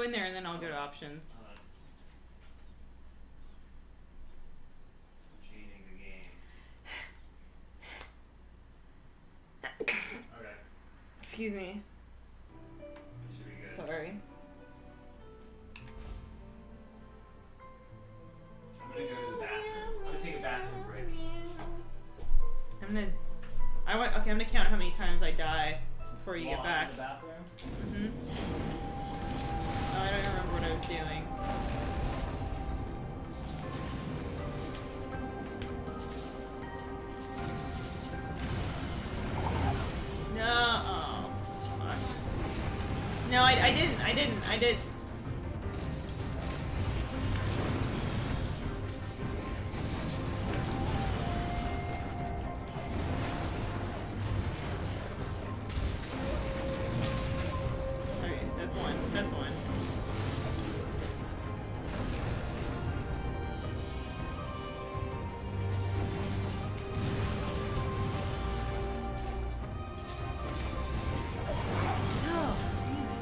in there and then I'll go to options. I'm changing the game. Okay. Excuse me. Should be good. Sorry. I'm gonna go to the bathroom. I'm gonna take a bathroom break. I'm gonna count how many times I die before you get back. In the bathroom? Mm-hmm. Oh, I don't even remember what I was doing. No. Oh, fuck. No, I didn't. I did. Okay, that's one. That's one. Oh, damn it.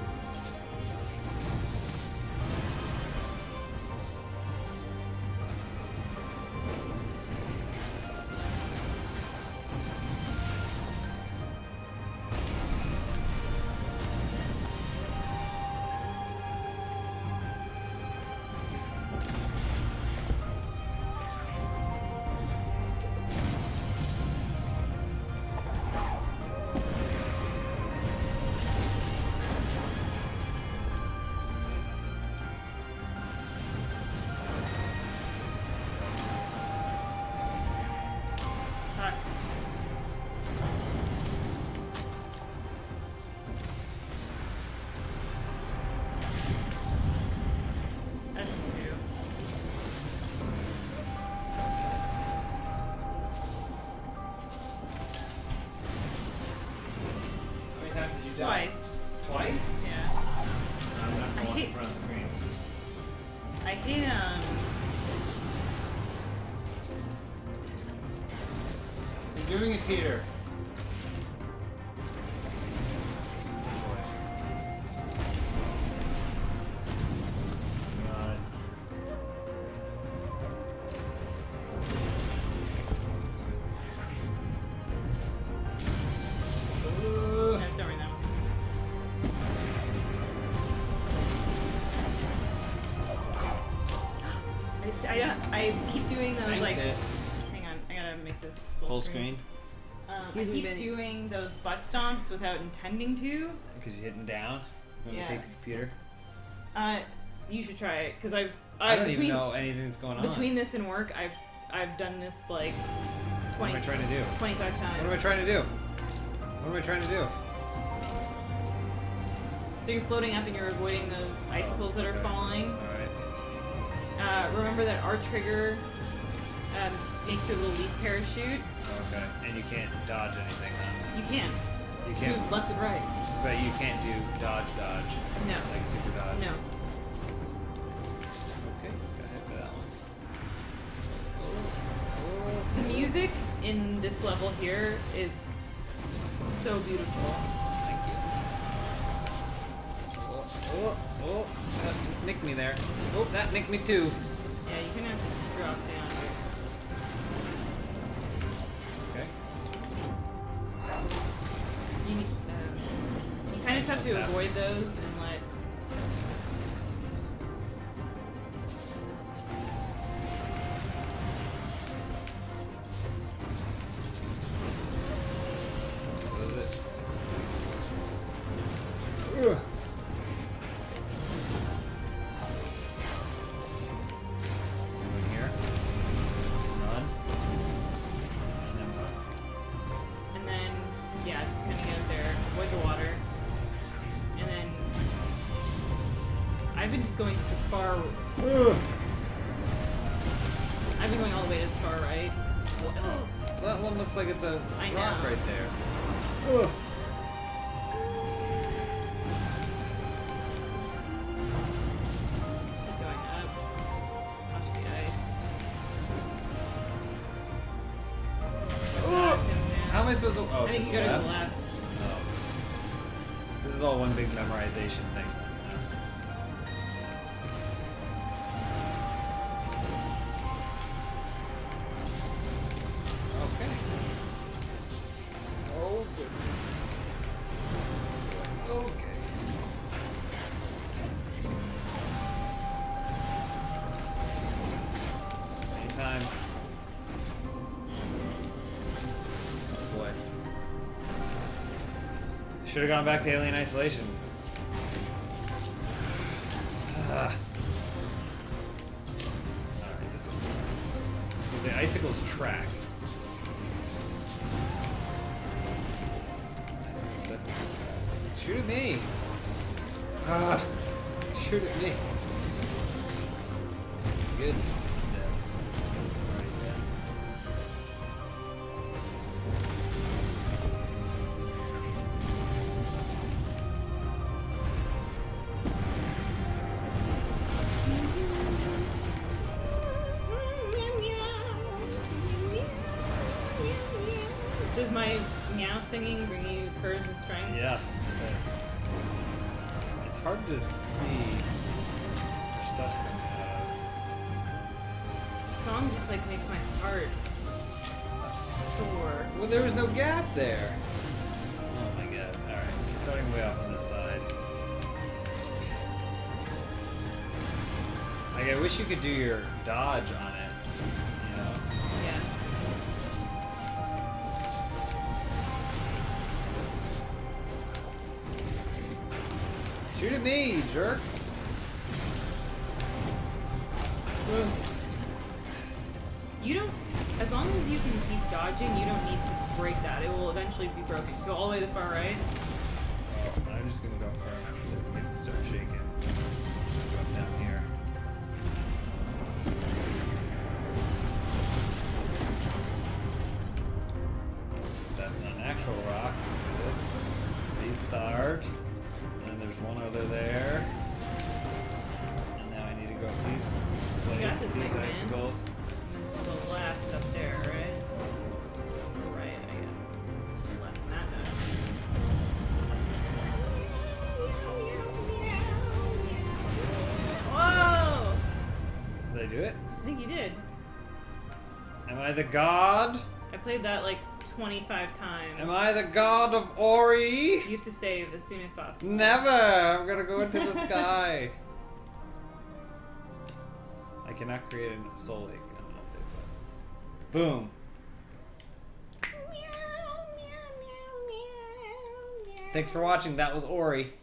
Fuck. That's two. How many times did you die? Twice. Twice? Yeah. I'm not I going hate- in front of the screen. I hate You're doing it, Peter. God. No, don't worry now. I keep doing those like. It. Hang on, I gotta make this Full screen? I Excuse me, keep Benny. doing those butt stomps without intending to. Because you're hitting down? You want Yeah. to take the computer? You should try it because I don't between, even know anything that's going on. Between this and work, I've done this like What 20, am I trying to do? 25 times. What am I trying to do? What am I trying to do? So you're floating up and you're avoiding those icicles that are okay. falling. Alright. Remember that our trigger makes your little leaf parachute. Okay. And you can't dodge anything, huh? You can. You Just can't. move left and right. But you can't do dodge. No. Like super dodge. No. Okay. Go ahead for that one. The music in this level here is so beautiful. Thank you. Oh, that just nicked me there. Oh, that nicked me too. Yeah, you're gonna have to drop down. Okay. You kind of just have to avoid those and let. What is it? Ugh. Over here. Run. And then run. And then, yeah, just kind of get there, avoid the water. And then, I've been just going to the far. Ugh. I've been going all the way to the far right. That one looks like it's a I rock know. right there. Ugh. Keep going up. Watch the ice. Ugh. Him down. How am I supposed to? Oh, I think you go to the left. Oh. This is all one big memorization thing. time. Oh boy. Should have gone back to Alien Isolation. Alright, this one. So the icicles track. Shoot at me! Shoot at me! Goodness. Does my meow singing bring you courage and strength? Yeah. It's hard to see where stuff's coming out of. The song just like makes my heart sore. Well, there was no gap there. Oh my god. Alright, he's starting way off on this side. Like, I wish you could do your dodge on it. You know? Yeah. Shoot at me, jerk! You don't, as long as you can keep dodging, you don't need to break that. It will eventually be broken. Go all the way to the far right. Oh, I'm just gonna go for it to make it start shaking. Go up down here. That's not an actual rock. These start. And then there's one over there. And now I need to go up these got this, these big man. icicles. To the left up there, right? Or right, I guess. Left, not that. Whoa! Did I do it? I think you did. Am I the god? I played that like 25 times. Am I the god of Ori? You have to save as soon as possible. Never! I'm gonna go into the sky. I cannot create a soul lake. I'm gonna say so. Boom. Thanks for watching. That was Ori.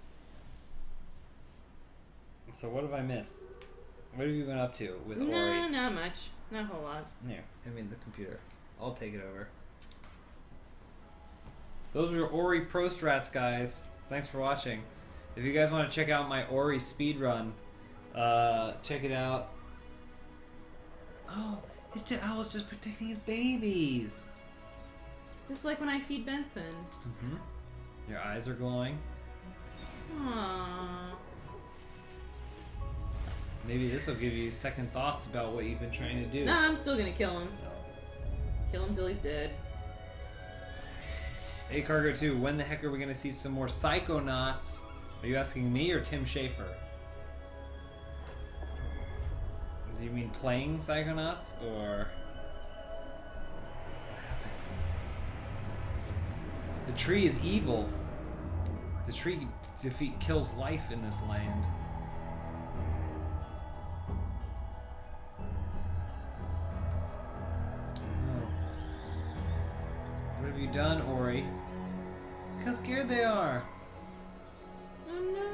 So what have I missed? What have you been up to with No, Ori? not much. Not a whole lot. Here, I mean the computer. I'll take it over. Those were Ori Pro Strats, guys. Thanks for watching. If you guys want to check out my Ori speedrun, check it out. Oh, it's just owl's just protecting his babies. Just like when I feed Benson. Mm-hmm. Your eyes are glowing. Aww. Maybe this will give you second thoughts about what you've been trying to do. Nah, I'm still gonna kill him. Kill him till he's dead. Hey Cargo 2, when the heck are we gonna see some more Psychonauts? Are you asking me or Tim Schafer? Do you mean playing Psychonauts or? The tree is evil. The tree defeat kills life in this land. What have you done, Ori? Look how scared they are. Oh no!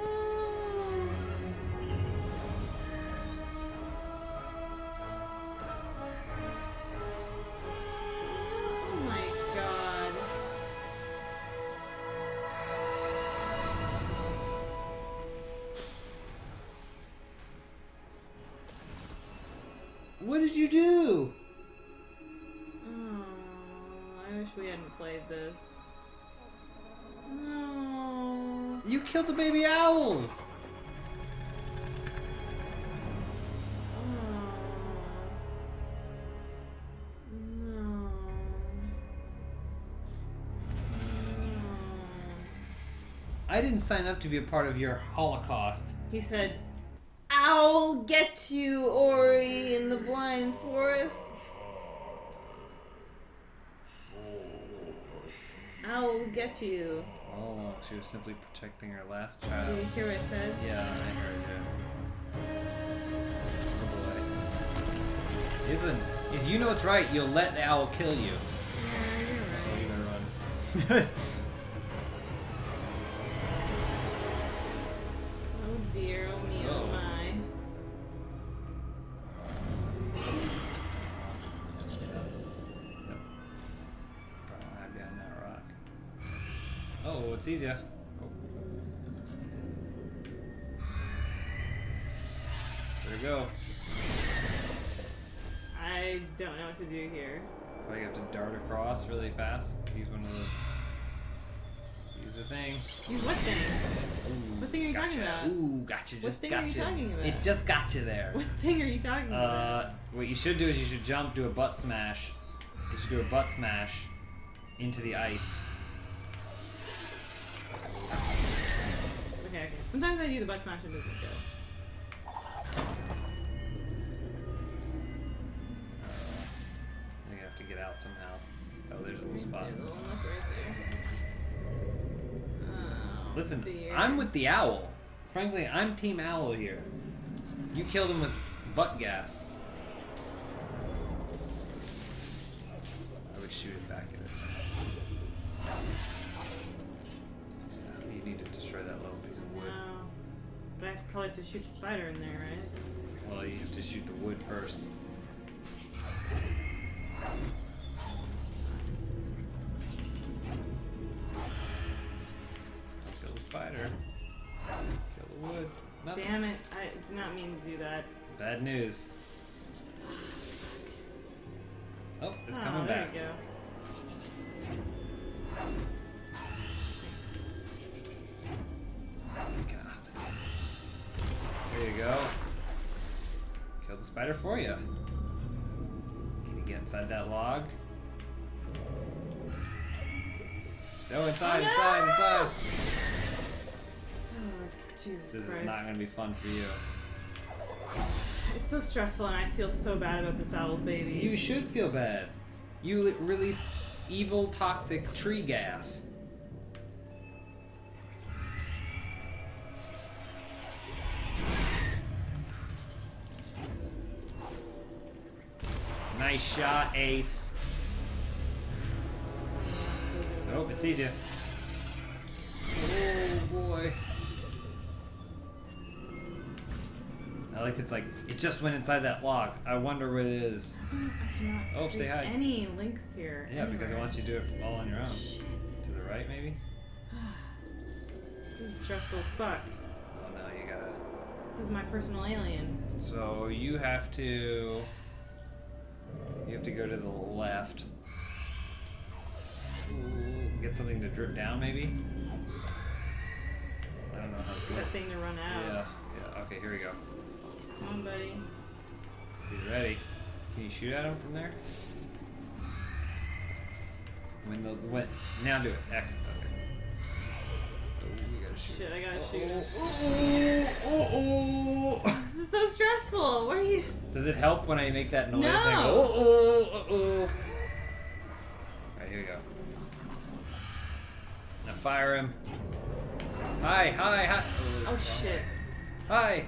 Oh my god. What did you do? Oh, I wish we hadn't played this. No. You killed the baby owls! Oh. No. I didn't sign up to be a part of your Holocaust. He said, "I'll get you, Ori, in the blind forest. I'll get you." Oh, she was simply protecting her last Did child. you hear what I said? Yeah, I heard you. Oh boy. Isn't If you know it's right, you'll let the owl kill you. Yeah, you're Oh, right. you better run. Oh dear, oh me, oh Oh. my. Yep. Probably hide behind that rock. Oh, it's easier. Oh. There we go. I don't know what to do here. Probably have to dart across really fast. Use one of the. Use the thing. Use what thing? Ooh, What thing are you gotcha. talking about? Ooh, gotcha. What Just thing are you gotcha. talking about? It just got you there. What thing are you talking about? What you should do is you should jump, do a butt smash. You should do a butt smash into the ice. Okay. Sometimes I do the butt smash and it doesn't go. You have to get out somehow. Oh, there's a little spot. There's a little nook right there. Oh, Listen, dear. I'm with the owl. Frankly, I'm Team Owl here. You killed him with butt gas. I would shoot it back at it. Yeah, you need to destroy that little piece of wood. No. But I probably have to shoot the spider in there, right? Well, you have to shoot the wood first. Kill the spider. Kill the wood. Nothing. Damn it. I did not mean to do that. Bad news. Oh, it's coming there back. you go. Kind of opposites. There you go. Kill the spider for you. Can you get inside that log? No, inside, Oh, no! inside. Oh, Jesus This Christ. is not going to be fun for you. It's so stressful and I feel so bad about this owl baby. You should feel bad. You released evil, toxic tree gas. Nice shot, Ace. Nope, it's easier. Oh boy. I like it's like it just went inside that log. I wonder what it is. I cannot Oh, stay do high. any links here. Yeah, because I anywhere. want you to do it all on your own. Shit. To the right, maybe? This is stressful as fuck. Oh no, you gotta. This is my personal alien. So you have to. You have to go to the left. Ooh, get something to drip down, maybe? I don't know how to do That it. thing to run out. Yeah. Okay, here we go. Come on, buddy. Be ready. Can you shoot at him from there? When now do it. Exit. Okay. Oh, you gotta shoot. Shit, I gotta shoot. Oh. This is so stressful. Where are you? Does it help when I make that noise? No. I go, Alright, here we go. Now fire him. Hi. Oh shit. Hi.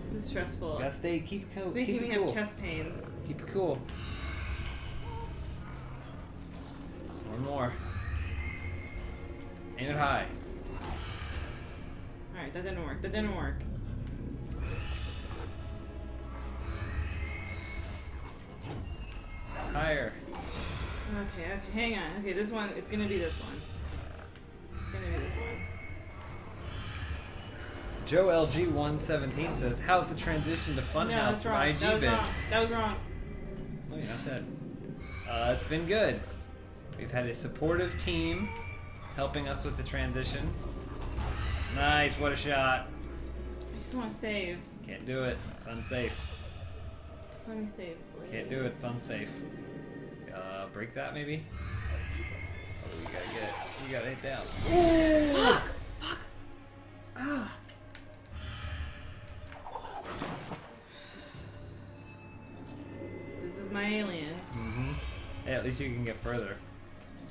This is stressful. Gotta stay, keep cool. It's Keep making me it cool. have chest pains. Keep it cool. One more. Aim it high. Alright, that didn't work. That didn't work. Higher. Okay, hang on. Okay, this one, it's gonna be this one. It's gonna be this one. Joe LG117 says, "How's the transition to No, Funhouse that's from wrong. IG That was bit?" wrong. That was wrong. Oh, you're not dead. It's been good. We've had a supportive team helping us with the transition. Nice, what a shot. I just want to save. Can't do it. It's unsafe. Just let me save, please. Can't do it. It's unsafe. Break that maybe. Oh, you gotta get it. You gotta hit down. Fuck! Fuck! Ah. This is my alien. Mm-hmm. Hey, at least you can get further,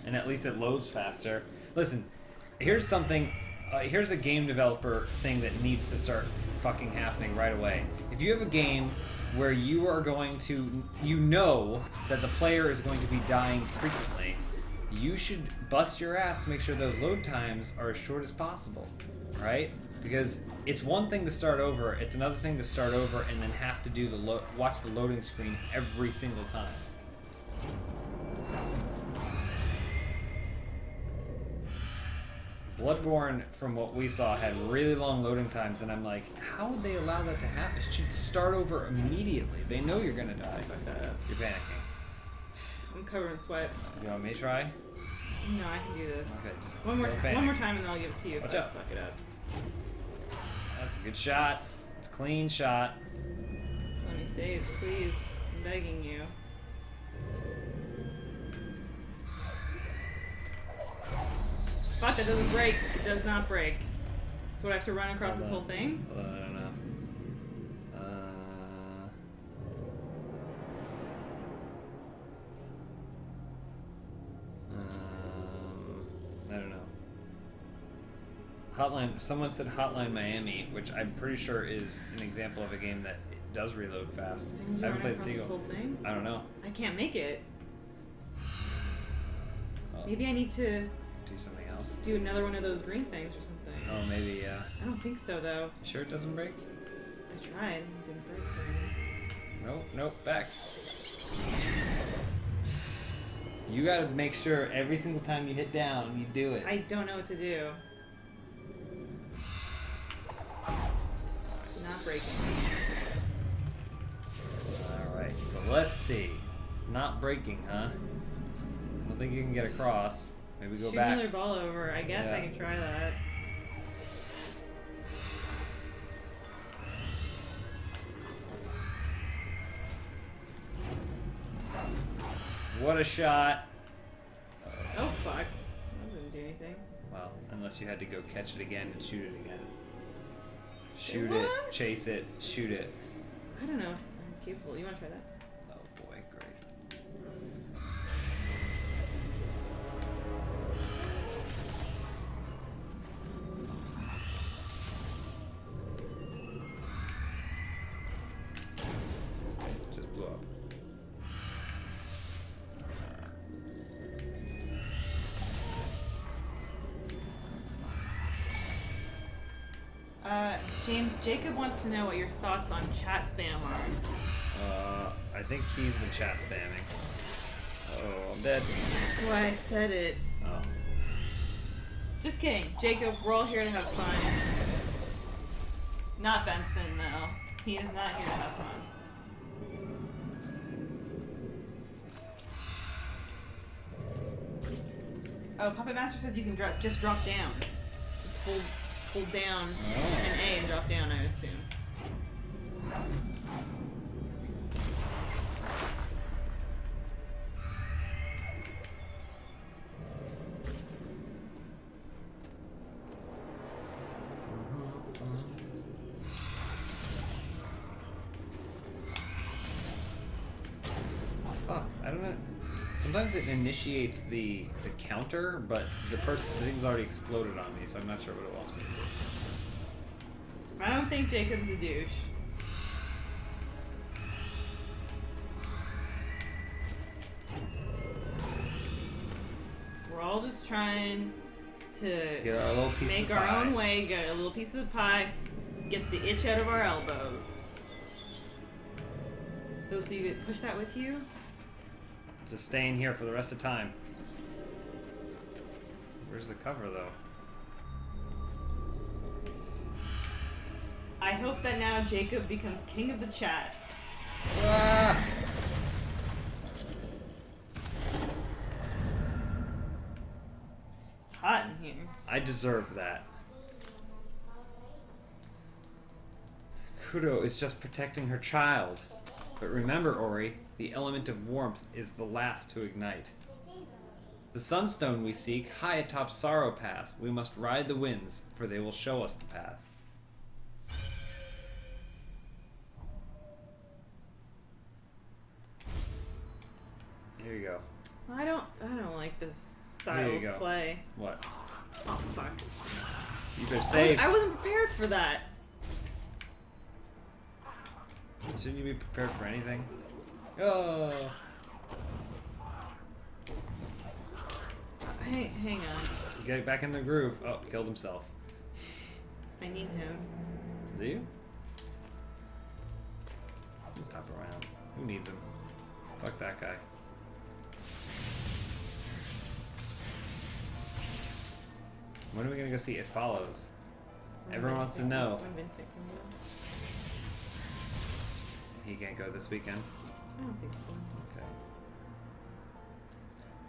and at least it loads faster. Listen, here's something. Here's a game developer thing that needs to start fucking happening right away. If you have a game where you are going to, you know that the player is going to be dying frequently, you should bust your ass to make sure those load times are as short as possible, right? Because it's one thing to start over, it's another thing to start over and then have to do the watch the loading screen every single time. Bloodborne, from what we saw, had really long loading times, and I'm like, how would they allow that to happen? It should start over immediately. They know you're gonna die. Fuck that up. You're panicking. I'm covered in sweat. You want me to try? No, I can do this. Okay, just One more don't panic. time and then I'll give it to you. Watch if I out. Fuck it up. That's a good shot. It's a clean shot. Just let me save, please. I'm begging you. Fuck, it doesn't break. It does not break. So I have to run across this whole thing? Hold on, I don't know. I don't know. Hotline. Someone said Hotline Miami, which I'm pretty sure is an example of a game that it does reload fast. Didn't you I haven't run played across this Seagull. whole thing? I don't know. I can't make it. Oh, Maybe I need to do something else. do another one of those green things or something. Oh, maybe. Yeah. I don't think so, though. You sure it doesn't break? I tried. It didn't break for me. Nope. Nope. Back. You gotta make sure every single time you hit down, you do it. I don't know what to do. Not breaking. Alright, so let's see. It's not breaking, huh? I don't think you can get across. Maybe go Shoot back. another ball over. I guess I Yeah. can try that. What a shot. Oh, fuck. That didn't do anything. Well, unless you had to go catch it again and shoot it again. Shoot What? it, chase it, shoot it. I don't know if I'm capable. You want to try that? Oh boy, great. Just blew up. James, Jacob wants to know what your thoughts on chat spam are. I think he's been chat spamming. Oh, I'm dead. That's why I said it. Oh. Just kidding. Jacob, we're all here to have fun. Not Benson, though. He is not here to have fun. Oh, Puppet Master says you can just drop down. Just hold down an A and drop down, I assume. Fuck, I don't know. Sometimes it initiates the counter, but the thing's already exploded on me, so I'm not sure what it wants me to do. I don't think Jacob's a douche. We're all just trying to Get our little piece make of the our pie. own way, get a little piece of the pie, get the itch out of our elbows. Oh, so you push that with you? Just staying here for the rest of time. Where's the cover, though? I hope that now Jacob becomes king of the chat. Ah! It's hot in here. I deserve that. Kudo is just protecting her child. But remember, Ori, the element of warmth is the last to ignite. The sunstone we seek, high atop Sorrow Pass, we must ride the winds, for they will show us the path. Here you go. I don't like this style There you of go. play. What? Oh fuck. You better save. I wasn't prepared for that. Shouldn't you be prepared for anything? Oh! Hang on. Get back in the groove. Oh, killed himself. I need him. Do you? Just hop around. Who needs him? Fuck that guy. When are we gonna go see It Follows? Everyone wants to know. When Vincent can go. He can't go this weekend. I don't think so.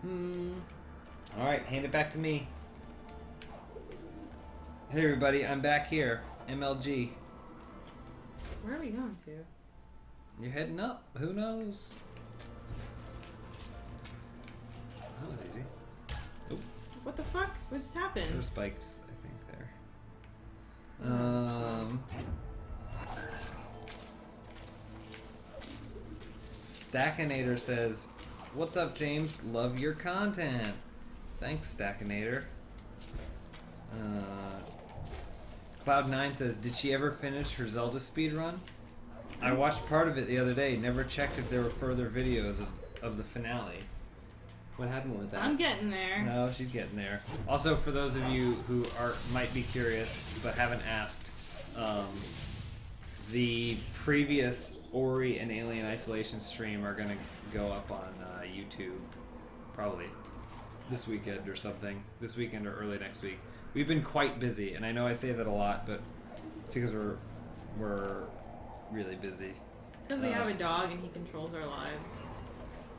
Okay. Alright, hand it back to me. Hey everybody, I'm back here. MLG. Where are we going to? You're heading up. Who knows? That was easy. Oop. What the fuck? What just happened? There were spikes, I think, there. Stackinator says, "What's up, James? Love your content." Thanks, Stackinator. Cloud9 says, "Did she ever finish her Zelda speedrun?" I watched part of it the other day. Never checked if there were further videos of the finale. What happened with that? I'm getting there. No, she's getting there. Also, for those of you who might be curious but haven't asked, the previous Ori and Alien Isolation stream are gonna go up on YouTube probably this weekend or something. This weekend or early next week. We've been quite busy, and I know I say that a lot, but because we're really busy. It's because we have a dog and he controls our lives.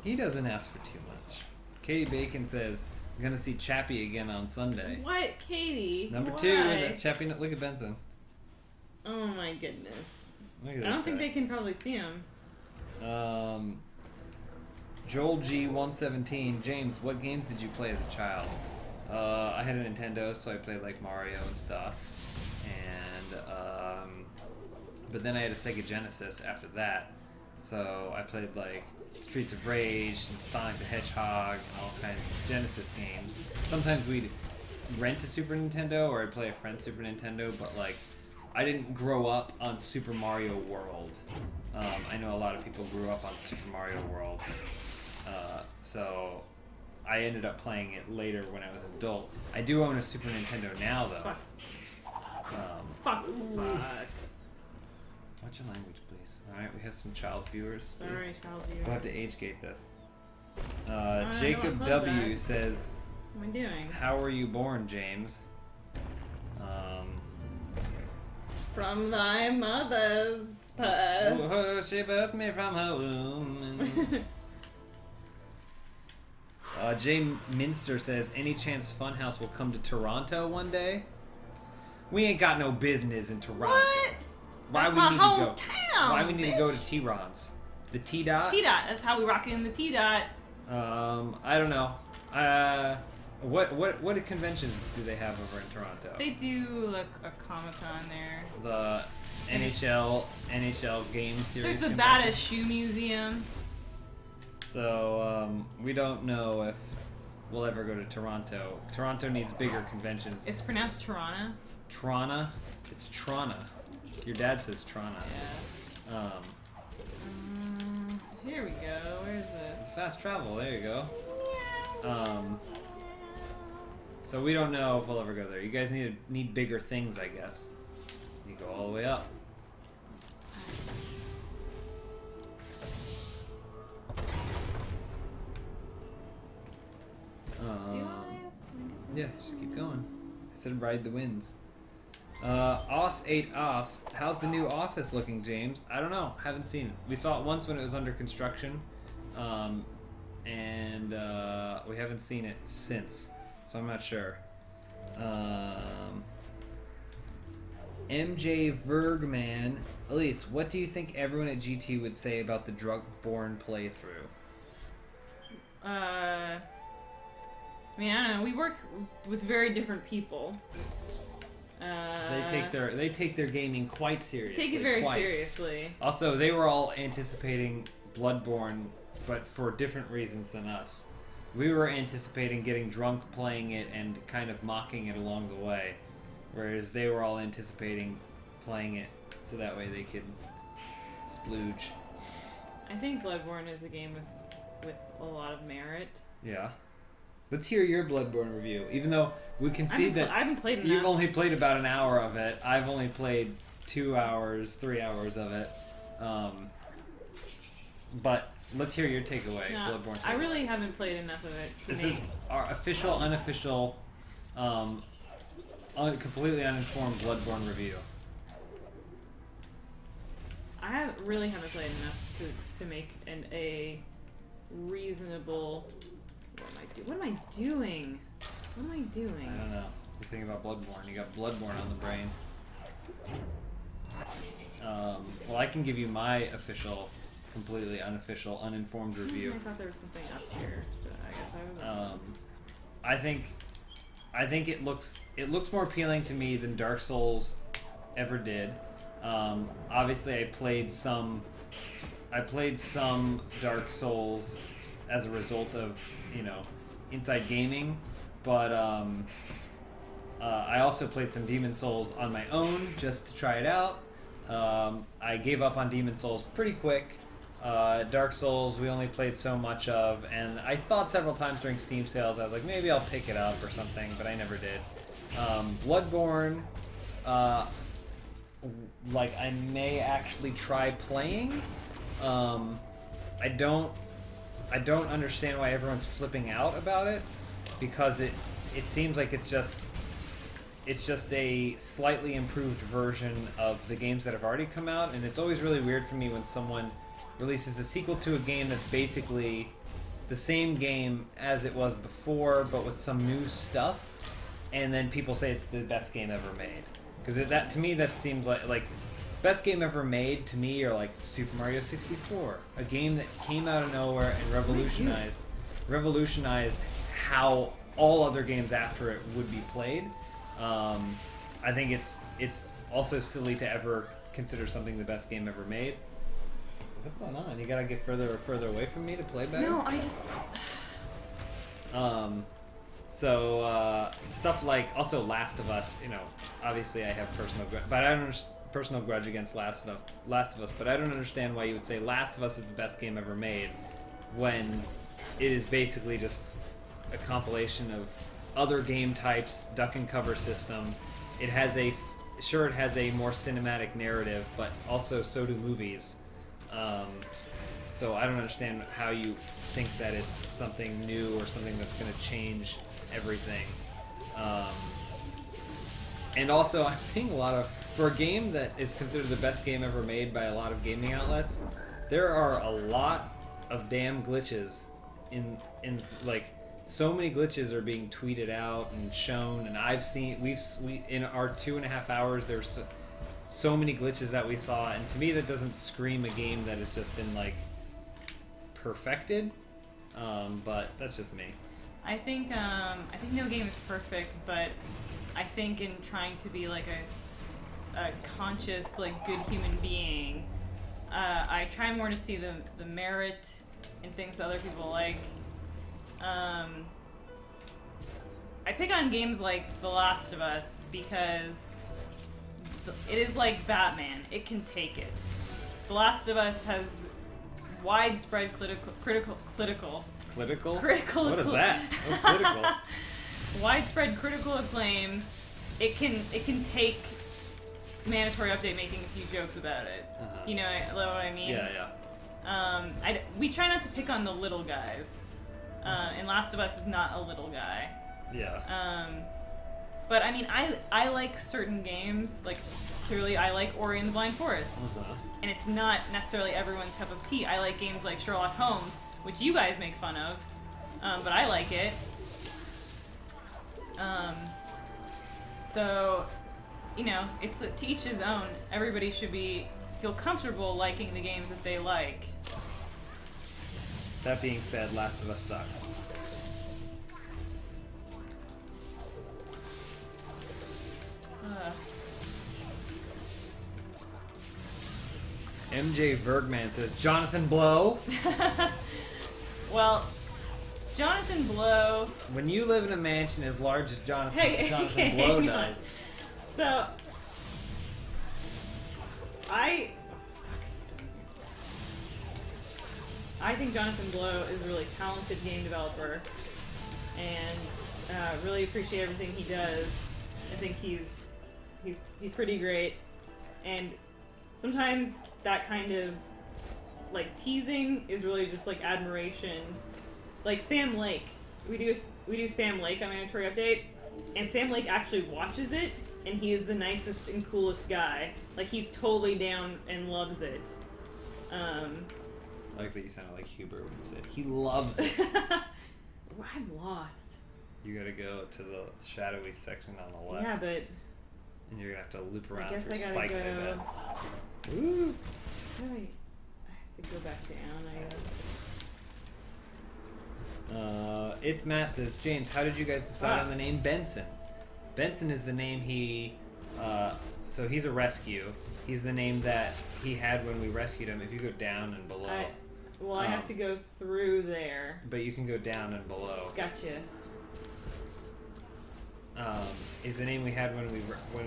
He doesn't ask for too much. Katie Bacon says, "I'm gonna see Chappie again on Sunday." What, Katie? Number Why? 2, that's Chappie. Look at Benson. Oh my goodness. Look at I don't think they can probably see him. Joel G117, James, what games did you play as a child? I had a Nintendo, so I played like Mario and stuff. And but then I had a Sega Genesis after that, so I played like Streets of Rage and Sonic the Hedgehog and all kinds of Genesis games. Sometimes we'd rent a Super Nintendo or I'd play a friend's Super Nintendo, but like I didn't grow up on Super Mario World. I know a lot of people grew up on Super Mario World, so I ended up playing it later when I was an adult. I do own a Super Nintendo now, though. Fuck. Watch your language, please. Alright, we have some child viewers. Please. Sorry, child viewers. We'll have to age gate this. know Jacob what W that. says, What am I doing? "How were you born, James?" From thy mother's purse. Oh, she birthed me from her womb. Jay Minster says, "Any chance Funhouse will come to Toronto one day?" We ain't got no business in Toronto. What? Why That's we my need hometown. to go? Why we need bitch. to go to T-Ron's? The T-Dot? T-Dot. That's how we rock it in the T-Dot. I don't know. What conventions do they have over in Toronto? They do like a Comic-Con there. The NHL Game Series. There's the convention. baddest shoe museum. So we don't know if we'll ever go to Toronto. Toronto needs bigger conventions. It's pronounced Toronto. Trana? It's Trana. Your dad says Trana. Yeah. Here we go. Where's this? Fast travel. There you go. So we don't know if we'll ever go there. You guys need bigger things, I guess. You go all the way up. Yeah, just keep going. I said ride the winds. Os8Os, how's the new office looking, James? I don't know. Haven't seen it. We saw it once when it was under construction, and we haven't seen it since, so I'm not sure. MJ Vergman, Elise, what do you think everyone at GT would say about the Drugborn playthrough? I mean, I don't know. We work with very different people. They take their gaming quite seriously. Take it very seriously. Also, they were all anticipating Bloodborne, but for different reasons than us. We were anticipating getting drunk playing it and kind of mocking it along the way, whereas they were all anticipating playing it so that way they could Splooge. I think Bloodborne is a game with a lot of merit. Yeah. Let's hear your Bloodborne review. Even though we can see that I haven't played enough. you've only played about an hour of it. I've only played 2 hours, 3 hours of it. But let's hear your takeaway, Bloodborne takeaway. I really haven't played enough of it to This make... is our official, unofficial, completely uninformed Bloodborne review. I really haven't played enough to make a reasonable... What am I doing? What am I doing? I don't know. You're thinking about Bloodborne. You got Bloodborne on the brain. Well, I can give you my official, completely unofficial, uninformed review. I thought there was something up here, but I guess I was... I think it looks more appealing to me than Dark Souls ever did. Obviously, I played some Dark Souls as a result of, Inside Gaming, but I also played some Demon Souls on my own just to try it out. I gave up on Demon Souls pretty quick. Dark Souls we only played so much of, and I thought several times during Steam sales I was like, maybe I'll pick it up or something, but I never did. Bloodborne, I may actually try playing. I don't understand why everyone's flipping out about it, because it seems like it's just a slightly improved version of the games that have already come out, and it's always really weird for me when someone releases a sequel to a game that's basically the same game as it was before, but with some new stuff, and then people say it's the best game ever made. Because that, to me, that seems like best game ever made to me are like Super Mario 64, a game that came out of nowhere and revolutionized how all other games after it would be played. I think it's also silly to ever consider something the best game ever made. What's going on? You gotta get further away from me to play better? No, I just... Stuff like, also Last of Us, obviously I have personal grudge against Last of Us, but I don't understand why you would say Last of Us is the best game ever made when it is basically just a compilation of other game types, duck and cover system. It has a more cinematic narrative, but also so do movies. So I don't understand how you think that it's something new or something that's going to change everything. And also, I'm seeing a lot of, for a game that is considered the best game ever made by a lot of gaming outlets, there are a lot of damn glitches in so many glitches are being tweeted out and shown, and we in our 2.5 hours there's so many glitches that we saw, and to me that doesn't scream a game that has just been perfected. But that's just me. I think no game is perfect, but I think in trying to be like a conscious, good human being, I try more to see the merit in things that other people like. I pick on games like The Last of Us because it is like Batman. It can take it. The Last of Us has widespread critical. What is that? What's critical? Widespread critical acclaim. It can take mandatory update making a few jokes about it. Uh-huh. You know what I mean? Yeah. We try not to pick on the little guys. And Last of Us is not a little guy. Yeah. But I mean, I like certain games. Clearly, I like Ori and the Blind Forest. Uh-huh. And it's not necessarily everyone's cup of tea. I like games like Sherlock Holmes, which you guys make fun of, but I like it. So, it's to each his own. Everybody should feel comfortable liking the games that they like. That being said, Last of Us sucks. MJ Bergman says, Jonathan Blow. Well, Jonathan Blow... When you live in a mansion as large as Jonathan Blow does... So, I think Jonathan Blow is a really talented game developer, and really appreciate everything he does. I think he's pretty great, and sometimes that kind of like teasing is really just like admiration. Like Sam Lake, we do Sam Lake on Mandatory Update, and Sam Lake actually watches it, and he is the nicest and coolest guy. Like he's totally down and loves it. I like that you sounded like Huber when you said he loves it. I'm lost. You gotta go to the shadowy section on the left. Yeah, but And you're gonna have to loop I around guess through I gotta spikes, go. I bet. Ooh. How do I have to go back down. It's Matt says, James, how did you guys decide on the name Benson? Benson is the name so he's a rescue. He's the name that he had when we rescued him. If you go down and below. I have to go through there. But you can go down and below. Gotcha. Is the name we had when we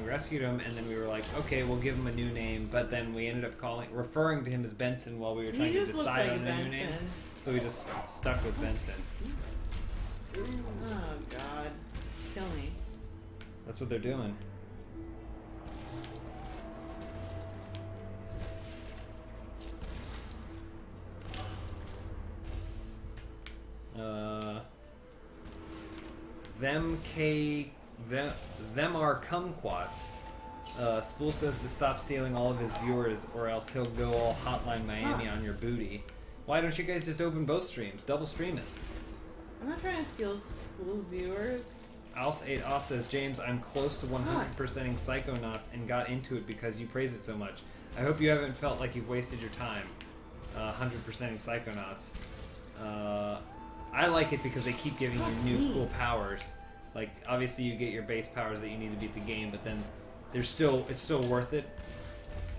rescued him, and then we were like, okay, we'll give him a new name, but then we ended up referring to him as Benson while we were trying to decide on a new name. So we just stuck with Benson. Oh God, kill me. That's what they're doing. Them are kumquats. Spool says to stop stealing all of his viewers, or else he'll go all Hotline Miami on your booty. Why don't you guys just open both streams? Double stream it. I'm not trying to steal Spool's viewers. Alce8Os says, James, I'm close to 100%ing Psychonauts and got into it because you praise it so much. I hope you haven't felt like you've wasted your time 100%ing Psychonauts. I like it because they keep giving you new cool powers. Like, obviously you get your base powers that you need to beat the game, but then it's still worth it.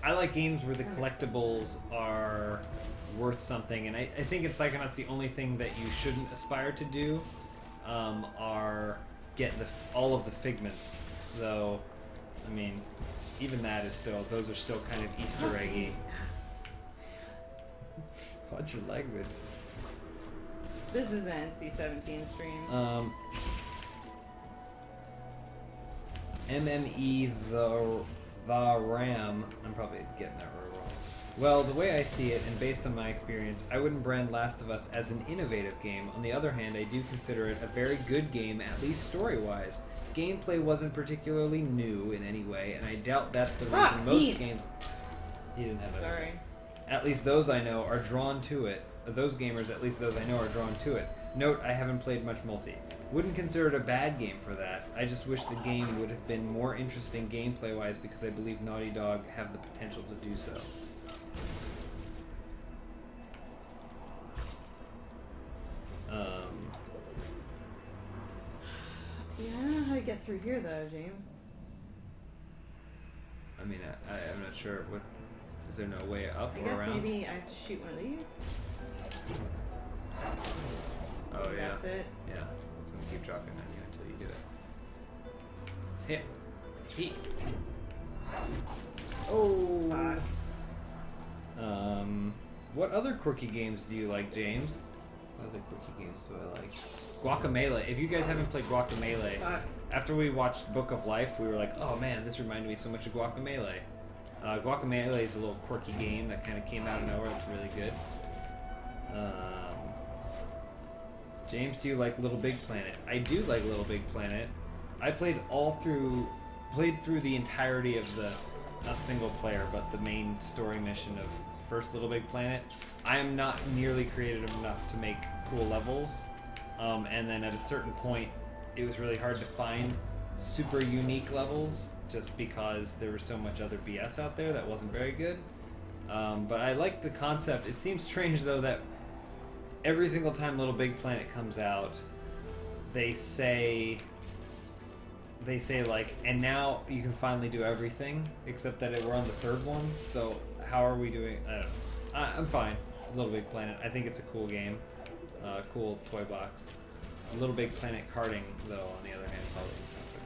I like games where the collectibles are worth something, and I think in Psychonauts the only thing that you shouldn't aspire to do are get all of the figments. Though, I mean, even that is those are still kind of Easter eggy. What's your language? This is an NC-17 stream. MME the Ram. I'm probably getting that wrong. Well, the way I see it, and based on my experience, I wouldn't brand Last of Us as an innovative game. On the other hand, I do consider it a very good game, at least story-wise. Gameplay wasn't particularly new in any way, and I doubt that's the reason most games... You didn't have that. Sorry. At least those I know are drawn to it. Those gamers, at least those I know, are drawn to it. Note, I haven't played much multi. Wouldn't consider it a bad game for that. I just wish the game would have been more interesting gameplay-wise because I believe Naughty Dog have the potential to do so. Yeah, I don't know how to get through here though, James. I mean, I'm not sure. What is there no way up I or guess around? maybe I have to shoot one of these. Oh yeah. That's it. Yeah. It's gonna keep dropping on you until you do it. Hit. Heat. Oh. What other quirky games do you like, James? What other quirky games do I like? Guacamelee. If you guys haven't played Guacamelee, after we watched Book of Life, we were like, oh man, this reminded me so much of Guacamelee. Guacamelee is a little quirky game that kind of came out of nowhere. It's really good. James, do you like Little Big Planet? I do like Little Big Planet. I played through the entirety of the, not single player, but the main story mission of first Little Big Planet. I am not nearly creative enough to make cool levels, and then at a certain point, it was really hard to find super unique levels, just because there was so much other BS out there that wasn't very good. But I like the concept. It seems strange, though, that every single time Little Big Planet comes out, they say like, and now you can finally do everything, except that we're on the third one, so how are we doing? I don't know. I'm fine. Little Big Planet. I think it's a cool game. Cool toy box. Little Big Planet karting, though, on the other hand, probably not so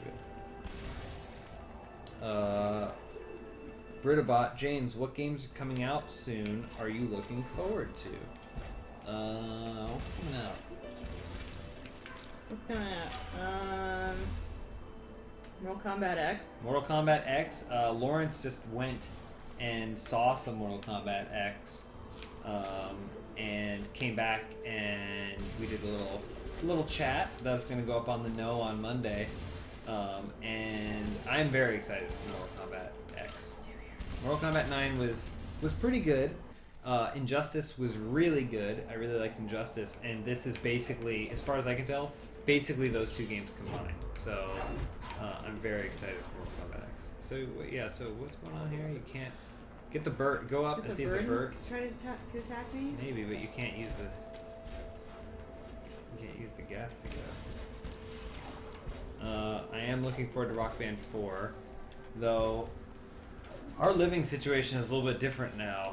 good. Britabot, James, what games coming out soon are you looking forward to? What's coming out? What's coming out? Mortal Kombat X. Mortal Kombat X. Lawrence just went and saw some Mortal Kombat X, and came back, and we did a little chat that's going to go up on the No on Monday. And I'm very excited for Mortal Kombat X. Mortal Kombat 9 was pretty good. Injustice was really good. I really liked Injustice, and this is basically, as far as I can tell, basically those two games combined. So I'm very excited for Mortal Kombat X. So yeah, so what's going on here? You can't get the bird. Go up and see if the bird. Try to attack me. Maybe, but you can't use the. You can't use the gas to go. I am looking forward to Rock Band 4, though. Our living situation is a little bit different now.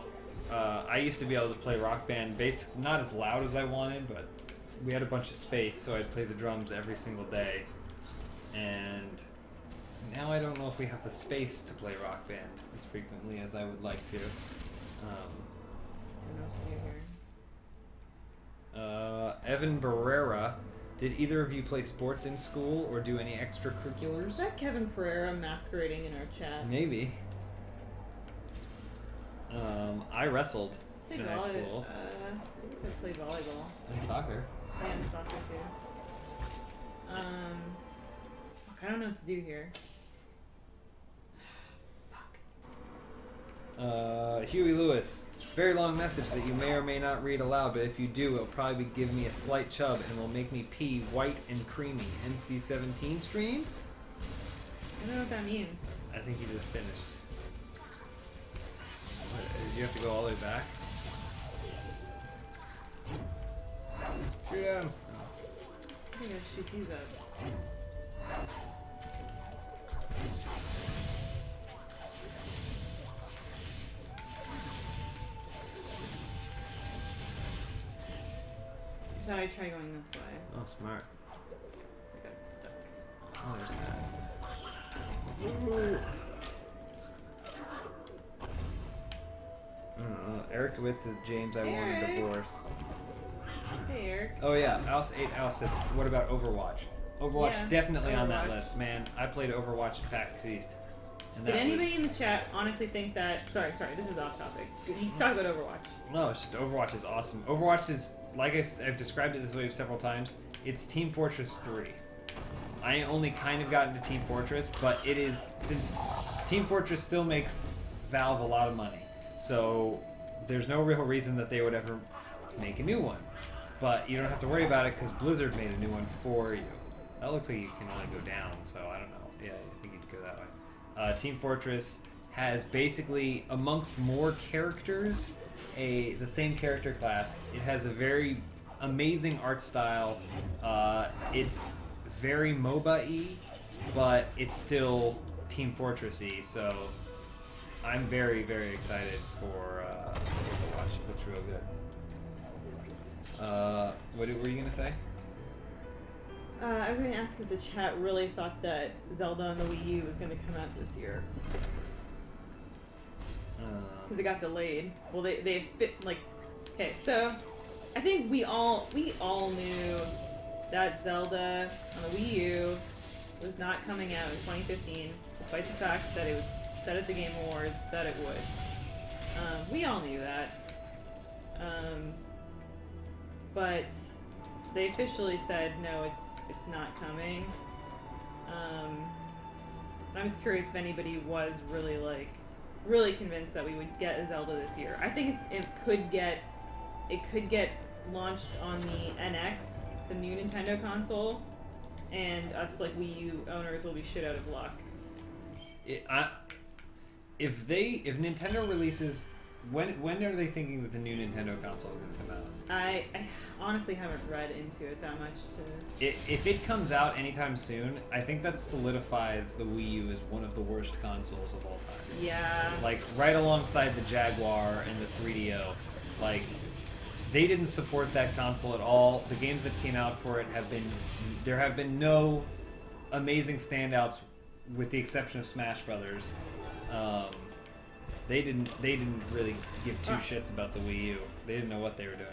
I used to be able to play Rock Band, not as loud as I wanted, but we had a bunch of space, so I'd play the drums every single day. And now I don't know if we have the space to play Rock Band as frequently as I would like to. Evan Barrera, did either of you play sports in school or do any extracurriculars? Is that Kevin Pereira masquerading in our chat? Maybe. I wrestled in high school. I guess I played volleyball. And soccer. Yeah, and soccer too. Fuck, I don't know what to do here. Huey Lewis, very long message that you may or may not read aloud, but if you do, it'll probably give me a slight chub and will make me pee white and creamy. NC-17 stream? I don't know what that means. I think you just finished. What, you have to go all the way back? Shoot him! I think I should shoot these up. So I try going this way. Oh, smart. I got stuck. Oh, there's that. Eric DeWitt says, James, I want a Eric. divorce. Hey, Eric. Oh yeah, Alice says, what about Overwatch? Overwatch Yeah, definitely on that Overwatch. list, man. I played Overwatch at PAX East. And Did that anybody was... in the chat honestly think that... Sorry, this is off topic. You talk about Overwatch. No, it's just Overwatch is awesome. Overwatch is, like I've described it this way several times, it's Team Fortress 3. I only kind of got into Team Fortress, but it is, since Team Fortress still makes Valve a lot of money, so there's no real reason that they would ever make a new one. But you don't have to worry about it because Blizzard made a new one for you. That looks like you can only go down, so I don't know. Yeah, I think you'd go that way. Team Fortress has basically, amongst more characters, the same character class. It has a very amazing art style. It's very MOBA-y, but it's still Team Fortress-y, so I'm very, very excited for Overwatch. It looks real good. What were you going to say? I was going to ask if the chat really thought that Zelda on the Wii U was going to come out this year. Because it got delayed. Well, they fit, like... Okay, so... I think we all knew that Zelda on the Wii U was not coming out in 2015, despite the fact that it was said at the Game Awards that it would. We all knew that. But they officially said, no, it's not coming. I'm just curious if anybody was really convinced that we would get a Zelda this year. I think it could get launched on the NX, the new Nintendo console, and us Wii U owners will be shit out of luck. If Nintendo releases, when are they thinking that the new Nintendo console is going to come out? I honestly haven't read into it that much to... If it comes out anytime soon, I think that solidifies the Wii U as one of the worst consoles of all time. Yeah. Like, right alongside the Jaguar and the 3DO. Like, they didn't support that console at all. The games that came out for it there have been no amazing standouts with the exception of Smash Brothers. They didn't really give two shits about the Wii U. They didn't know what they were doing.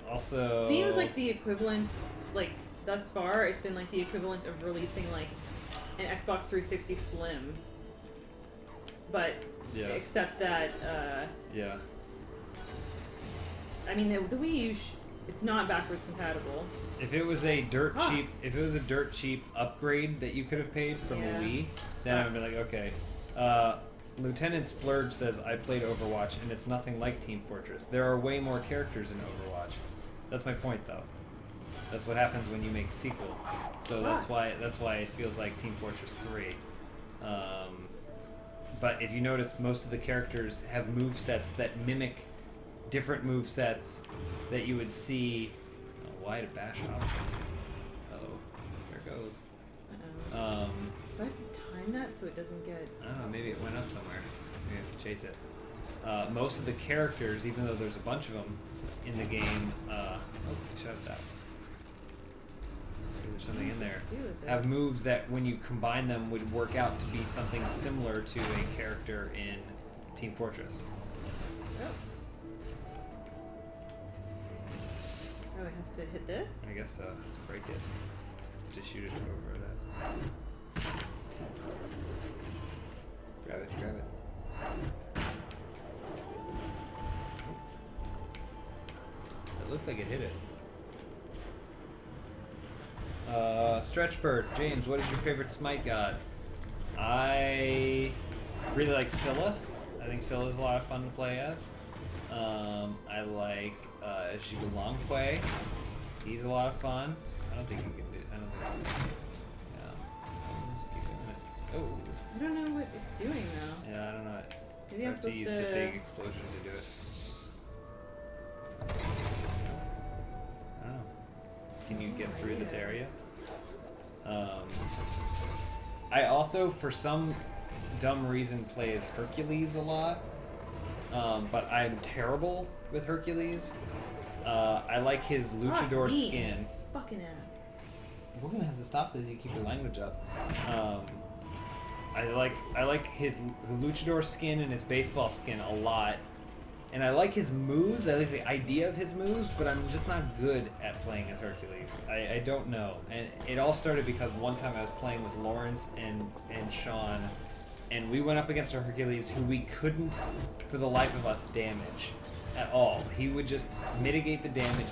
Also, to me, it was like the equivalent, like thus far, it's been like the equivalent of releasing like an Xbox 360 Slim, but yeah, except that yeah. I mean the Wii U, it's not backwards compatible. If it was a dirt cheap upgrade that you could have paid from a Wii, then I would be like, okay. Lieutenant Splurge says, I played Overwatch and it's nothing like Team Fortress. There are way more characters in Overwatch. That's my point, though. That's what happens when you make a sequel. So that's why it feels like Team Fortress 3. But if you notice, most of the characters have movesets that mimic different movesets that you would see. Oh, why to bash off? Oh, there it goes. Do I have to time that so it doesn't get... I don't know, maybe it went up somewhere. Maybe I have to chase it. Most of the characters, even though there's a bunch of them in the game... oh, shut it down. There's something in there. Have moves that, when you combine them, would work out to be something similar to a character in Team Fortress. Oh, it has to hit this? I guess so. Has to break it. Just shoot it over that. Grab it, grab it. It looked like it hit it. Stretchbird, James, what is your favorite Smite god? I really like Scylla. I think Scylla is a lot of fun to play as. I like Zhigalongque. He's a lot of fun. I don't think you can do. I don't think. Yeah. Just keep doing it. Oh. I don't know what it's doing though. Yeah, I don't know. Maybe I I'm have to supposed use to the big explosion to do it. I don't know. Can you get through this area? I also, for some dumb reason, play as Hercules a lot. But I'm terrible with Hercules. I like his luchador skin. Fucking ass. We're gonna have to stop this. You keep your language up. I like his luchador skin and his baseball skin a lot, and I like his moves. I like the idea of his moves, but I'm just not good at playing as Hercules. I don't know, and it all started because one time I was playing with Lawrence and Sean, and we went up against a Hercules who we couldn't, for the life of us, damage at all. He would just mitigate the damage,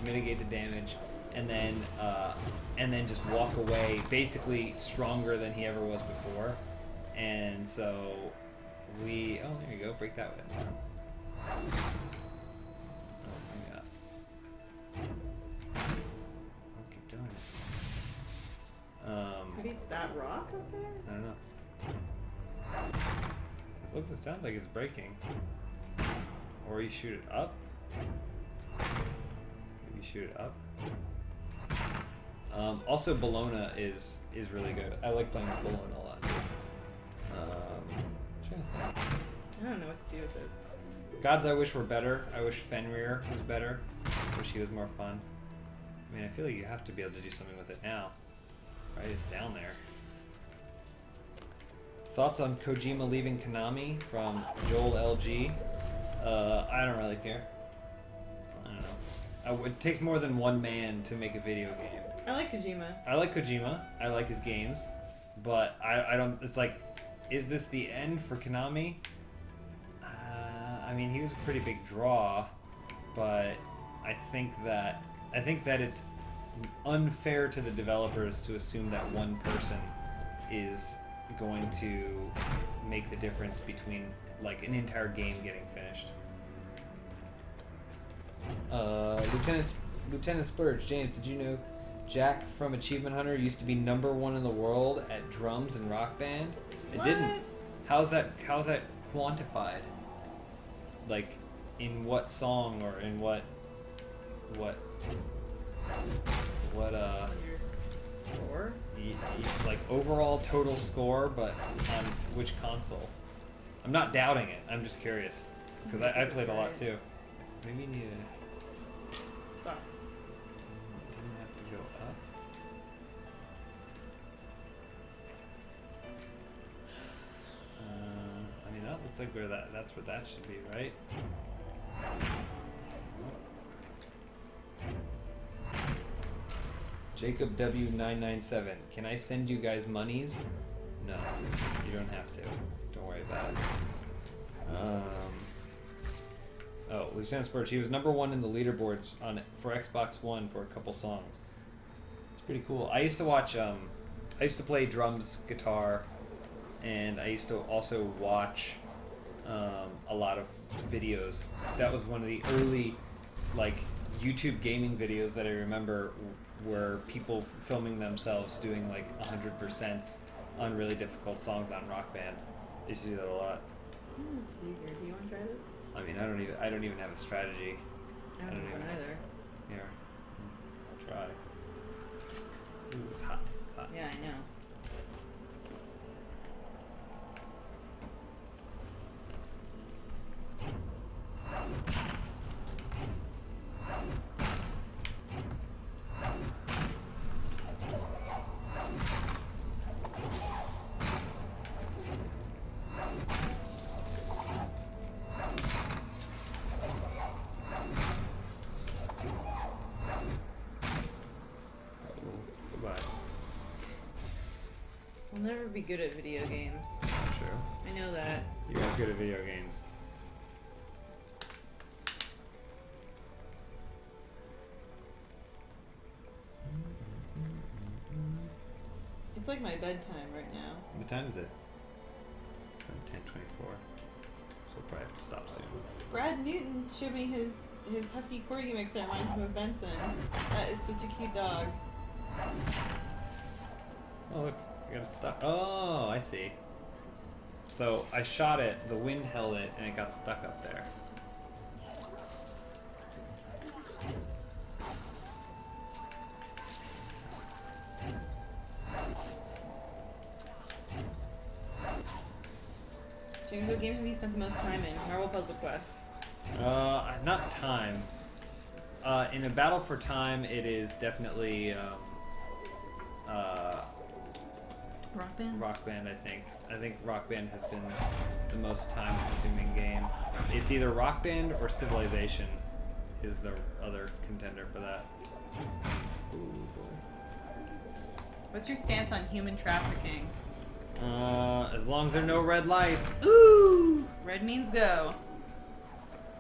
and then just walk away, basically stronger than he ever was before. And so we... Oh, there you go. Break that one. Oh, yeah. I'll keep doing it. Maybe it's that rock up there? I don't know. It sounds like it's breaking. Or you shoot it up. Maybe shoot it up. Also, Bologna is really good. I like playing with Bologna a lot. I don't know what to do with this. Gods I wish were better. I wish Fenrir was better. I wish he was more fun. I mean, I feel like you have to be able to do something with it now. Right? It's down there. Thoughts on Kojima leaving Konami from Joel LG? I don't really care. I don't know. It takes more than one man to make a video game. I like Kojima. I like Kojima. I like his games. But I don't... It's like, is this the end for Konami? I mean, he was a pretty big draw, but I think that it's unfair to the developers to assume that one person is going to make the difference between like an entire game getting finished. Lieutenant Spurge, James, did you know Jack from Achievement Hunter used to be #1 in the world at drums and Rock Band? It didn't. How's that quantified? Like, in what song or in what score? Like overall total score, but on which console? I'm not doubting it. I'm just curious because I played a lot too. Maybe you need to. Fuck. It doesn't have to go up. I mean, that looks like that's what that should be, right? Jacob W997. Can I send you guys monies? No, you don't have to. Don't worry about it. Oh, Lieutenant Spurge, he was #1 in the leaderboards for Xbox One for a couple songs. It's pretty cool. I used to watch. I used to play drums, guitar, and I used to also watch a lot of videos. That was one of the early, like, YouTube gaming videos that I remember were people filming themselves doing like 100% on really difficult songs on Rock Band. I used to do that a lot. I don't know what to do here. Do you want to try this? I mean, I don't even have a strategy. I don't even either. Here, I'll try. Ooh, it's hot. It's hot. Yeah, I know. We'll never be good at video games. True. I know that. You are good at video games. It's like my bedtime right now. What time is it? 10:24. So we'll probably have to stop soon. Brad Newton showed me his husky corgi mix that reminds him of Benson. That is such a cute dog. Oh look, I gotta stop. Oh, I see. So I shot it, the wind held it, and it got stuck up there. James, what game have you spent the most time in? Marvel Puzzle Quest. Not time. In a battle for time, it is definitely Rock Band? Rock Band, I think. I think Rock Band has been the most time-consuming game. It's either Rock Band or Civilization is the other contender for that. Ooh, boy. What's your stance on human trafficking? As long as there are no red lights. Ooh! Red means go.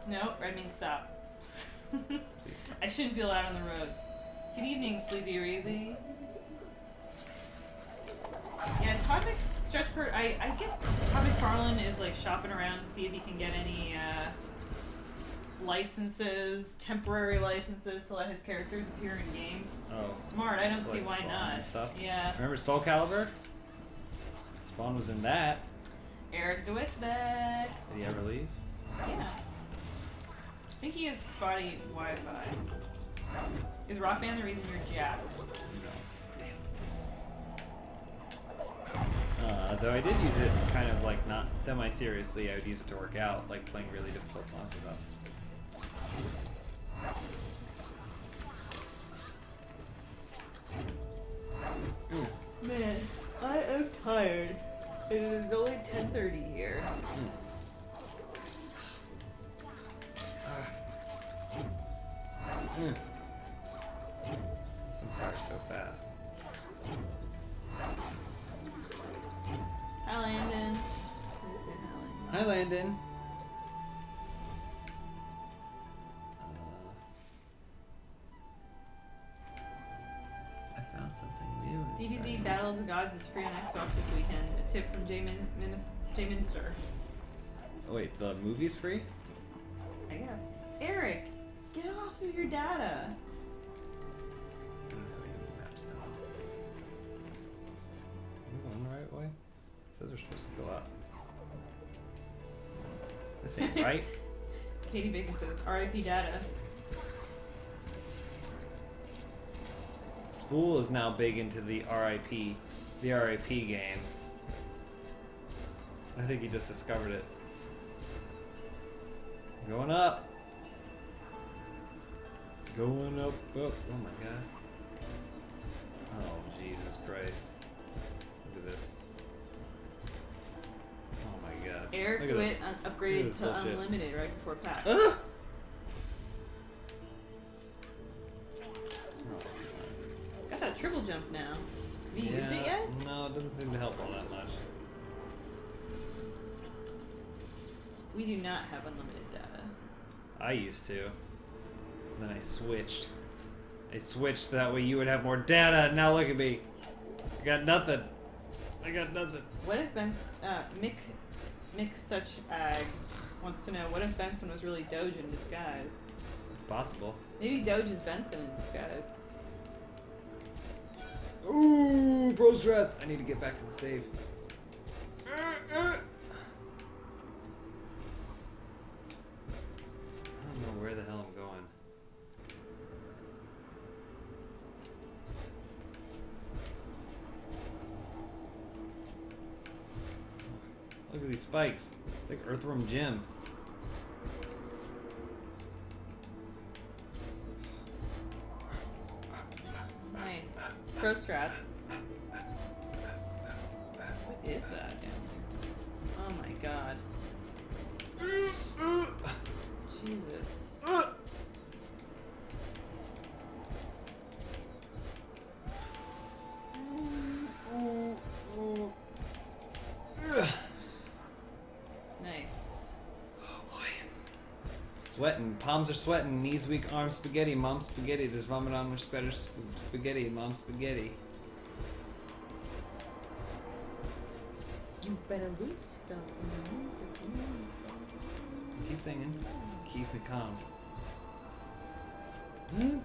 No, red means stop. Please stop. I shouldn't be allowed on the roads. Good evening, Sleepy Reezy. Yeah, Todd I guess Todd McFarlane is like shopping around to see if he can get any licenses, temporary licenses to let his characters appear in games. Oh. It's smart. I don't see Like why Spawn not. and stuff? Yeah. Remember Soul Calibur? Spawn was in that. Eric DeWitt's back. Did he ever leave? Yeah. I think he has spotty Wi-Fi. Is Rock Band the reason you're jacked? Though I did use it kind of like not semi-seriously. I would use it to work out, like playing really difficult songs with them. Man, I am tired. It is only 10:30 here. Some fire so fast. Hi, Landon. Hi, Landon. I found something new. DBZ Battle of the Gods is free on Xbox this weekend. A tip from Jay Minster. Oh, wait, the movie's free? I guess. Eric, get off of your data. I don't have any map stones. Am I going the right way? It says we're supposed to go up. This ain't right. Katie Bacon says, RIP data. Spool is now big into the RIP game. I think he just discovered it. Going up. Going up, up. Oh my god. Oh, Jesus Christ. Look at this. Oh my god. Eric Look at DeWitt this. upgraded Look to at this bullshit. unlimited right before patch. Oh Got that triple jump now. Have you used it yet? No, it doesn't seem to help all that much. We do not have unlimited data. I used to. Then I switched. I switched so that way you would have more data. Now look at me. I got nothing. I got nothing. What if Mick Such Ag wants to know, what if Benson was really Doge in disguise? It's possible. Maybe Doge is Benson in disguise. Ooh, bro strats. I need to get back to the save. I don't know where the hell I'm going. Look at these spikes. It's like Earthworm Jim. Nice. Pro strats. What is that? Oh my god. Jesus. Nice. Oh boy. Sweating. Palms are sweating. Knees weak. Arms spaghetti. Mom spaghetti. There's vomit on her spaghetti. Mom spaghetti. You better lose yourself. Keep singing. Keep me calm. Oh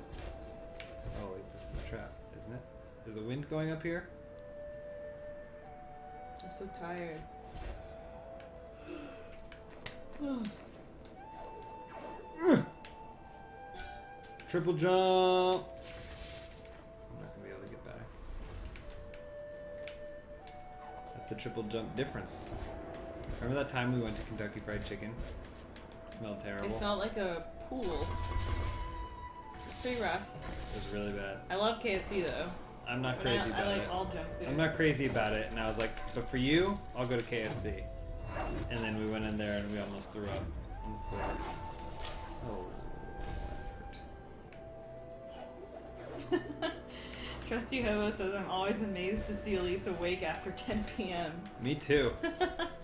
wait, this is a trap, isn't it? Is the wind going up here? I'm so tired. Triple jump! I'm not gonna be able to get back. That's the triple jump difference. Remember that time we went to Kentucky Fried Chicken? It smelled terrible. It smelled like a pool. It's pretty rough. It was really bad. I love KFC though. I'm not But crazy I about like it. all junk food. I'm not crazy about it, and I was like, but for you, I'll go to KFC. And then we went in there and we almost threw up on the floor. Oh, that hurt. Trusty Hobo says, I'm always amazed to see Elise awake after 10 p.m. Me too.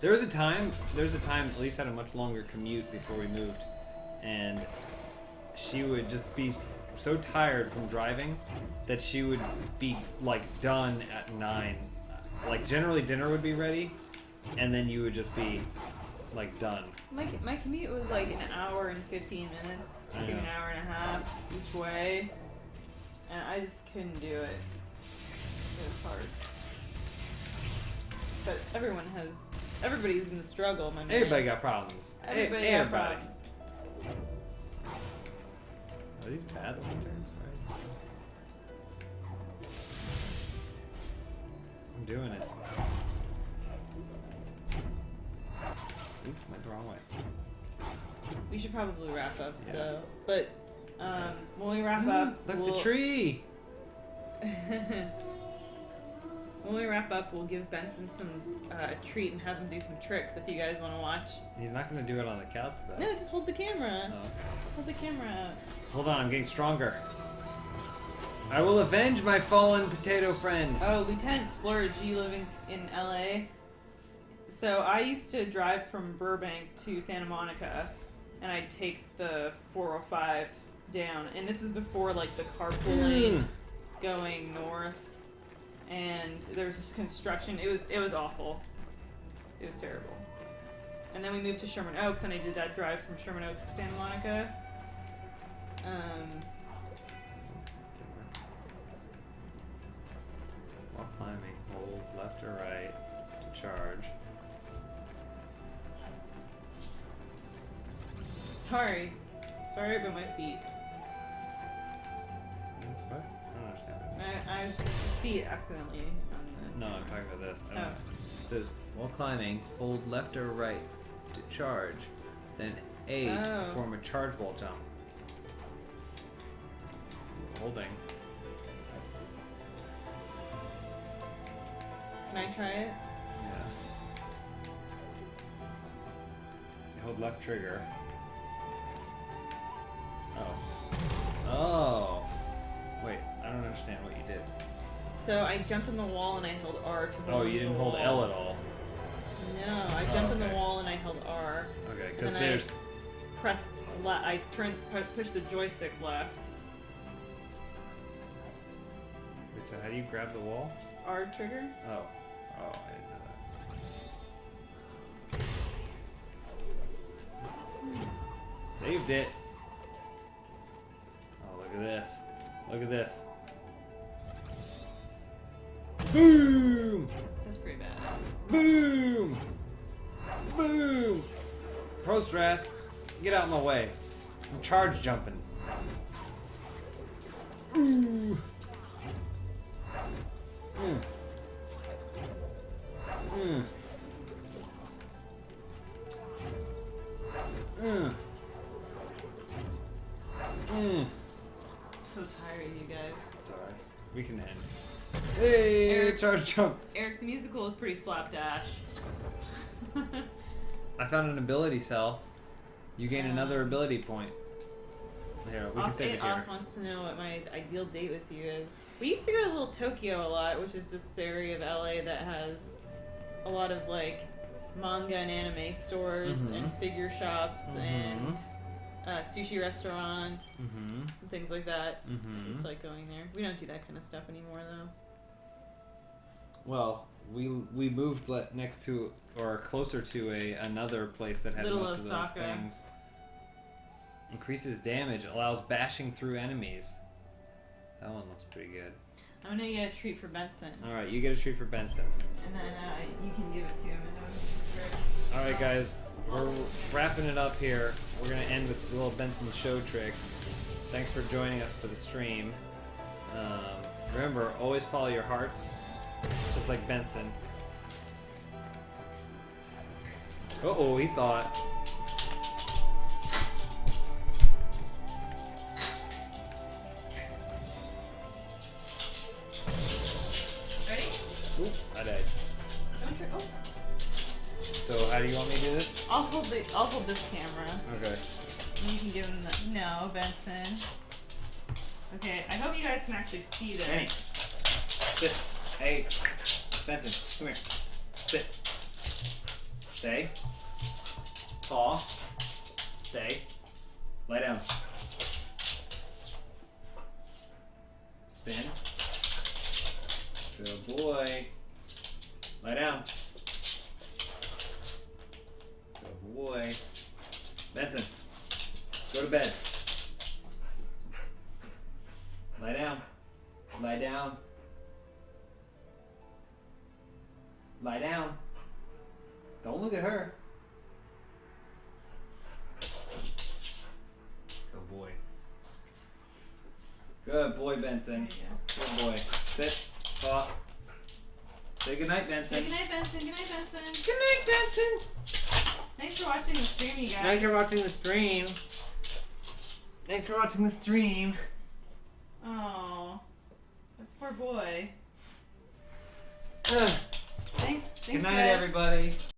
There was a time Elise had a much longer commute before we moved, and she would just be so tired from driving that she would be like done at 9. Like generally dinner would be ready, and then you would just be like done. My commute was like an hour and 15 minutes to an hour and a half each way, and I just couldn't do it. It was hard. But everybody's in the struggle, my man. Everybody got problems. Everybody got problems. Are these bad lanterns? Right. I'm doing it. Oops, went the wrong way. We should probably wrap up Yeah. though. But when we wrap up, Look, the tree! When we wrap up, we'll give Benson some treat and have him do some tricks if you guys want to watch. He's not gonna do it on the couch though. No, just hold the camera. Oh. Hold the camera up. Hold on, I'm getting stronger. I will avenge my fallen potato friend. Oh, Lieutenant Splurge, you living in LA? So I used to drive from Burbank to Santa Monica, and I'd take the 405 down. And this was before like the carpool lane going north, and there was just construction. It was awful. It was terrible. And then we moved to Sherman Oaks, and I did that drive from Sherman Oaks to Santa Monica. While climbing, hold left or right to charge. Sorry about my feet. What? I don't understand. I feet accidentally on the... No, I'm talking about this. I don't Oh. know. It says, while climbing, hold left or right to charge, then A to perform a charge wall jump. Holding. Can I try it? Yeah. You hold left trigger. Oh. Oh! Wait, I don't understand what you did. So I jumped on the wall and I held R to hold Oh, onto you didn't the hold wall. L at all. No, I jumped on the okay. wall and I held R. Okay, because And there's. I pushed the joystick left. Wait, so how do you grab the wall? R trigger. Oh. Oh, I didn't know that. Saved it. Oh, look at this. Look at this. Boom! That's pretty badass. Boom! Boom! Pro strats, get out of my way. I'm charge jumping. Ooh! Mm. Mm. Mm. Mm. I'm so tired of you guys. It's alright. We can end. Hey, Eric. charge jump. Eric, the musical is pretty slapdash. I found an ability cell. You gain another ability point. Here, we can save it here. Os wants to know what my ideal date with you is. We used to go to Little Tokyo a lot, which is this area of LA that has a lot of like manga and anime stores and figure shops and sushi restaurants and things like that. It's like going there. We don't do that kind of stuff anymore though. Well, we moved next to or closer to another place that had Little most of those Osaka. things. Increases damage, allows bashing through enemies. That one looks pretty good. I'm gonna get a treat for Benson, All right, you get a treat for Benson. and then you can give it to him. All right, guys, we're wrapping it up here. We're gonna end with the little Benson show tricks. Thanks for joining us for the stream. Remember, always follow your hearts, just like Benson. Uh-oh, he saw it. Ready? Oop, I died. Don't try. Oh. So how do you want me to do this? I'll hold this camera. Okay. And you can give him the no, Benson. Okay, I hope you guys can actually see this. Benny, sit. Hey, Benson, come here. Sit. Stay. Paw. Stay. Lie down. Spin. Good boy. Lie down. Good boy. Benson, go to bed. Lie down. Lie down. Lie down. Don't look at her. Good boy. Good boy, Benson. Good boy. Sit. Paw. Say goodnight, Benson. Say goodnight, Benson. Good night, Benson. Good night, Benson. Thanks for watching the stream, you guys. Thanks for watching the stream. Thanks for watching the stream. Oh, that poor boy. Ugh. Thanks Good night, guys. everybody.